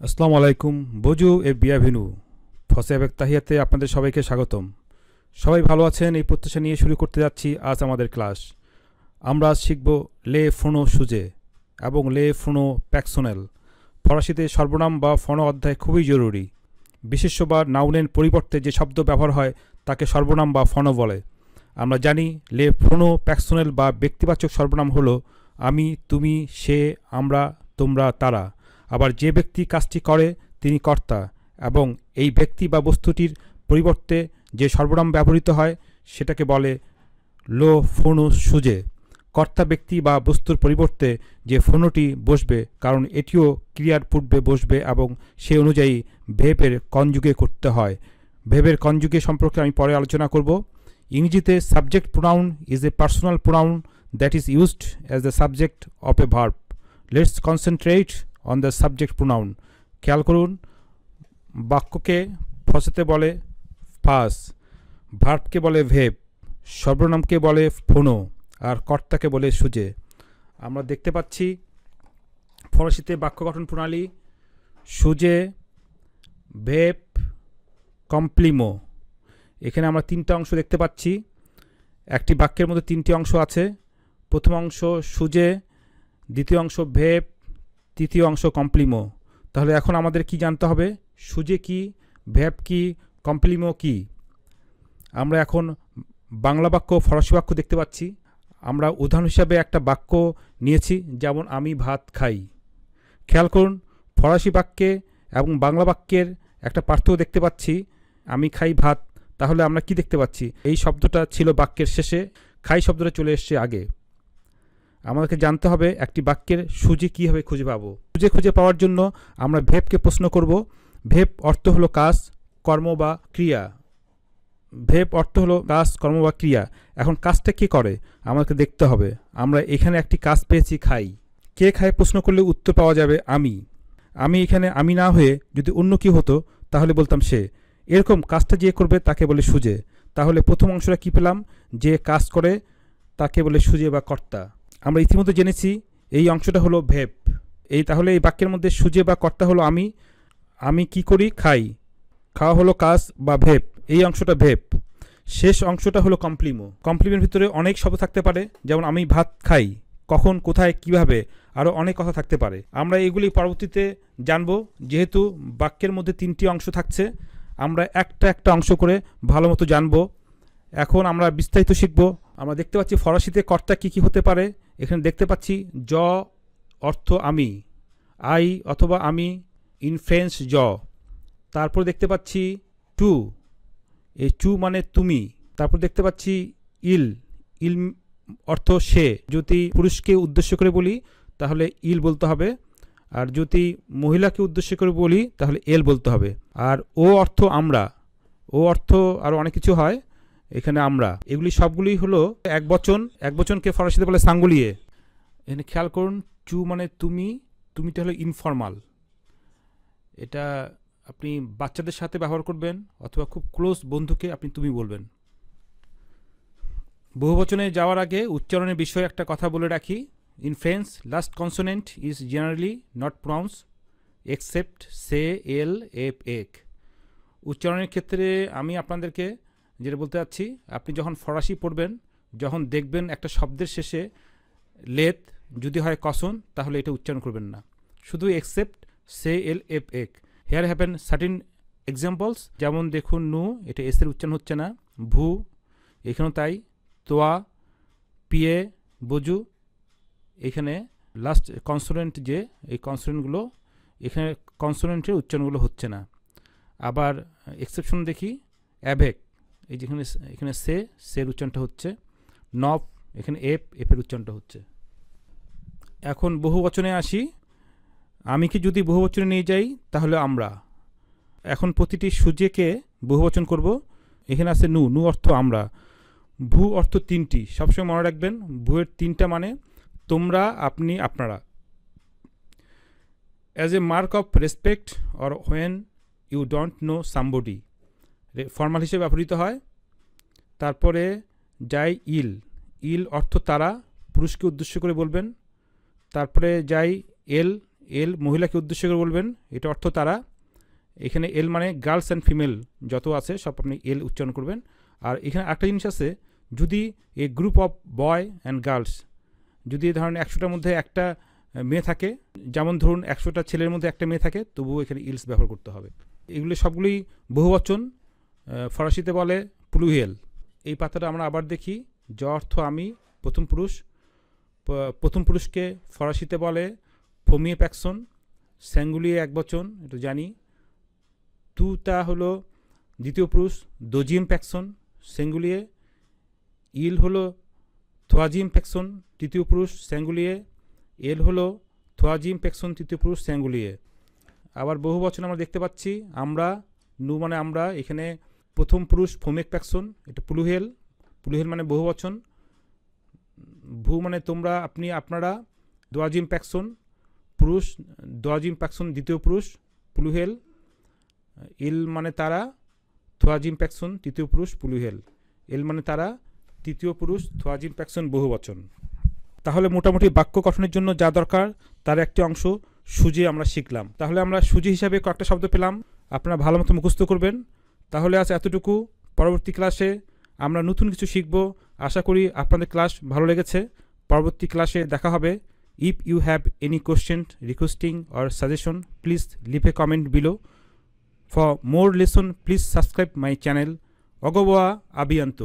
আসসালামু আলাইকুম বজু এ বিয়াভিনু ফসে আবেক তাহিয়াতে আপনাদের সবাইকে স্বাগতম। সবাই ভালো আছেন এই প্রত্যাশা নিয়ে শুরু করতে যাচ্ছি আজ আমাদের ক্লাস। আমরা আজ শিখব লে ফোনো সুজে এবং লে ফোনো প্যাকসোনেল। ফরাসিতে সর্বনাম বা ফোনো অধ্যায় খুবই জরুরি। বিশেষ্য বা নাউনের পরিবর্তে যে শব্দ ব্যবহার হয় তাকে সর্বনাম বা ফোনো বলে। আমরা জানি লে ফোনো প্যাকসোনেল বা ব্যক্তিবাচক সর্বনাম হলো আমি, তুমি, সে, আমরা, তোমরা, তারা। আবার যে ব্যক্তি কাজটি করে তিনি কর্তা, এবং এই ব্যক্তি বা বস্তুটির পরিবর্তে যে সর্বনাম ব্যবহৃত হয় সেটাকে বলে লো ফোনো সুজে। কর্তা ব্যক্তি বা বস্তুর পরিবর্তে যে ফোনোটি বসবে, কারণ এটিও ক্রিয়ার পূর্বে বসবে এবং সে অনুযায়ী ভেবের কনজুগে করতে হয়। ভেবের কনজুগে সম্পর্কে আমি পরে আলোচনা করব। ইংরেজিতে subject pronoun is a personal pronoun that is used as the subject of A verb. Let's concentrate on the subject pronoun. খেয়াল করুন, বাক্যকে ফসেতে বলে ফাস, ভার্বকে বলে ভেব, সর্বনামকে বলে ফোনো, আর কর্তাকে বলে সুজে। আমরা দেখতে পাচ্ছি ফরাসিতে বাক্য গঠন প্রণালী সুজে, ভেব, কমপ্লিমো। এখানে আমরা তিনটা অংশ দেখতে পাচ্ছি। একটি বাক্যের মধ্যে তিনটি অংশ আছে। প্রথম অংশ সুজে, দ্বিতীয় অংশ ভেব, তৃতীয় অংশ কমপ্লিমো। তাহলে এখন আমাদের কি জানতে হবে? সুজে কি, ভেব কি, কমপ্লিমো কি। আমরা এখন বাংলা বাক্য, ফরাসি বাক্য দেখতে পাচ্ছি। আমরা উদাহরণ হিসাবে একটা বাক্য নিয়েছি, যেমন আমি ভাত খাই। খেয়াল করুন, ফরাসি বাক্যে এবং বাংলা বাক্যের একটা পার্থক্য দেখতে পাচ্ছি। আমি খাই ভাত, তাহলে আমরা কি দেখতে পাচ্ছি? এই শব্দটা ছিল বাক্যের শেষে, খাই শব্দটা চলে এসছে আগে। আমাদেরকে জানতে হবে একটি বাক্যের সুজে কীভাবে খুঁজে পাবো। সুজে খুঁজে পাওয়ার জন্য আমরা ভেবকে প্রশ্ন করব। ভেব অর্থ হলো কাজ, কর্ম বা ক্রিয়া। ভেব অর্থ হলো কাজ, কর্ম বা ক্রিয়া। এখন কাজটা কে করে আমাদেরকে দেখতে হবে। আমরা এখানে একটি কাজ পেয়েছি, খাই। কে খায় প্রশ্ন করলে উত্তর পাওয়া যাবে আমি। আমি এখানে আমি না হয়ে যদি অন্য কি হতো তাহলে বলতাম সে। এরকম কাজটা যে করবে তাকে বলে সুজে। তাহলে প্রথম অংশটা কি পেলাম? যে কাজ করে তাকে বলে সুজে বা কর্তা। আমরা ইতিমধ্যে জেনেছি এই অংশটা হলো ভেব। তাহলে এই বাক্যের মধ্যে সুজে বা কর্তা হলো আমি। আমি কি করি? খাই। খাওয়া হলো কাজ বা ভেব, এই অংশটা ভেব। শেষ অংশটা হলো কমপ্লিমো। কমপ্লিমের ভিতরে অনেক শব্দ থাকতে পারে, যেমন আমি ভাত খাই, কখন, কোথায়, কিভাবে, আরও অনেক কথা থাকতে পারে। আমরা এগুলি পরবর্তীতে জানব। যেহেতু বাক্যের মধ্যে তিনটি অংশ থাকছে, আমরা একটা একটা অংশ করে ভালো মতো জানব। এখন আমরা বিস্তারিত শিখব। আমরা দেখতে পাচ্ছি ফরাসিতে কর্তা কী কী হতে পারে। এখানে দেখতে পাচ্ছি জ অর্থ আমি, আই অথবা আমি, ইন ফ্রেঞ্চ জ। তারপর দেখতে পাচ্ছি টু, এই টু মানে তুমি। তারপর দেখতে পাচ্ছি ইল, ইল অর্থ সে। যদি পুরুষকে উদ্দেশ্য করে বলি তাহলে ইল বলতে হবে, আর যদি মহিলাকে উদ্দেশ্য করে বলি তাহলে এল বলতে হবে। আর ও অর্থ আমরা, ও অর্থ আরও অনেক কিছু হয়, এখানে আমরা। এগুলি সবগুলি হলো এক বচন। এক বচনকে ফরাসিতে বলে সাঙ্গুলিয়ে। এখানে খেয়াল করুন, চু মানে তুমি, তুমিটা হলো ইনফর্মাল। এটা আপনি বাচ্চাদের সাথে ব্যবহার করবেন, অথবা খুব ক্লোজ বন্ধুকে আপনি তুমি বলবেন। বহুবচনে যাওয়ার আগে উচ্চারণের বিষয়ে একটা কথা বলে রাখি। In French, last consonant is generally not pronounce except say, L, F, এক। উচ্চারণের ক্ষেত্রে আমি আপনাদেরকে যেটা বলতে চাচ্ছি, আপনি যখন ফরাসি পড়বেন, যখন দেখবেন একটা শব্দের শেষে লেত যদি হয় কসন, তাহলে এটা উচ্চারণ করবেন না, শুধু এক্সেপ্ট সে, এল, এফ, এক। হেয়ার হ্যাপেন সার্টিন এক্সাম্পলস, যেমন দেখুন নু, এটা এসের উচ্চারণ হচ্ছে না। ভু, এখানেও তাই। তোয়া, পিয়ে, বজু, এখানে লাস্ট কনসোনেন্ট যে, এই কনসোনেন্টগুলো, এখানে কনসোনেন্টের উচ্চারণগুলো হচ্ছে না। আবার এক্সেপশন দেখি, অ্যাভেক, এই যেখানে এখানে সে, সের উচ্চারণটা হচ্ছে। নফ, এখানে এফ, এফের উচ্চারণটা হচ্ছে। এখন বহু বচনে আসি। আমি কি যদি বহু বচনে নিয়ে যাই তাহলে আমরা। এখন প্রতিটি সুজেকে বহুবচন করব। এখানে আছে নু, নু অর্থ আমরা। ভু অর্থ তিনটি, সবসময় মনে রাখবেন ভুয়ের তিনটা মানে তোমরা, আপনি, আপনারা। As a mark of respect or when you don't know somebody, formal হিসেবে ব্যবহৃত হয়। তারপরে যাই ইল, ইল অর্থ তারা, পুরুষকে উদ্দেশ্য করে বলবেন। তারপরে যাই এল, এল মহিলাকে উদ্দেশ্য করে বলবেন, এটা অর্থ তারা। এখানে এল মানে গার্লস অ্যান্ড ফিমেল যত আছে সব আপনি এল উচ্চারণ করবেন। আর এখানে একটা জিনিস আছে, যদি a group of boy and girls, যদি ধরেন 100টার মধ্যে একটা মেয়ে থাকে, যেমন ধরুন 100টা ছেলের মধ্যে একটা মেয়ে থাকে, তবুও এখানে ইলস ব্যবহার করতে হবে। এগুলি সবগুলি বহুবচন, ফরাসিতে বলে প্লুহেল। এই পাতাটা আমরা আবার দেখি। য অর্থ আমি, প্রথম পুরুষ। প্রথম পুরুষকে ফরাসিতে বলে ফমিয়ে প্যাকসন, স্যাঙ্গুলিয়ে একবচন, এটা জানি। তুতা হলো দ্বিতীয় পুরুষ, দোজিম প্যাকসন স্যাঙ্গুলিয়ে। ইল হলো থোয়াজিম প্যাকসন তৃতীয় পুরুষ, স্যাঙ্গুলিয়ে। এল হলো থোয়াজিম প্যাকসন তৃতীয় পুরুষ, স্যাঙ্গুলিয়ে। আবার বহু বচন আমরা দেখতে পাচ্ছি, আমরা, নু মানে আমরা, এখানে প্রথম পুরুষ ফোমেক প্যাকসন, এটা প্লুহেল। প্লুহেল মানে বহু বচন। ভু মানে তোমরা, আপনি, আপনারা। দোয়াজিম প্যাকসন পুরুষ, দোয়াজিম প্যাকসন দ্বিতীয় পুরুষ, প্লুহেল। ইল মানে তারা, থোয়াজিম প্যাকসন তৃতীয় পুরুষ, প্লুহেল। এল মানে তারা, তৃতীয় পুরুষ, থোয়াজিম প্যাকসন বহুবচন। তাহলে মোটামুটি বাক্য গঠনের জন্য যা দরকার তার একটি অংশ সুজে আমরা শিখলাম। তাহলে আমরা সুজে হিসাবে কয়েকটা শব্দ পেলাম, আপনারা ভালো মতো মুখস্থ করবেন। তাহলে আজ এতটুকু। পরবর্তী ক্লাসে আমরা নতুন কিছু শিখব। আশা করি আপনাদের ক্লাস ভালো লেগেছে। পরবর্তী ক্লাসে দেখা হবে। If you have any question, requesting or suggestion, please leave a comment below. For more lesson please subscribe my channel অগোয়া আবিয়ান্ত।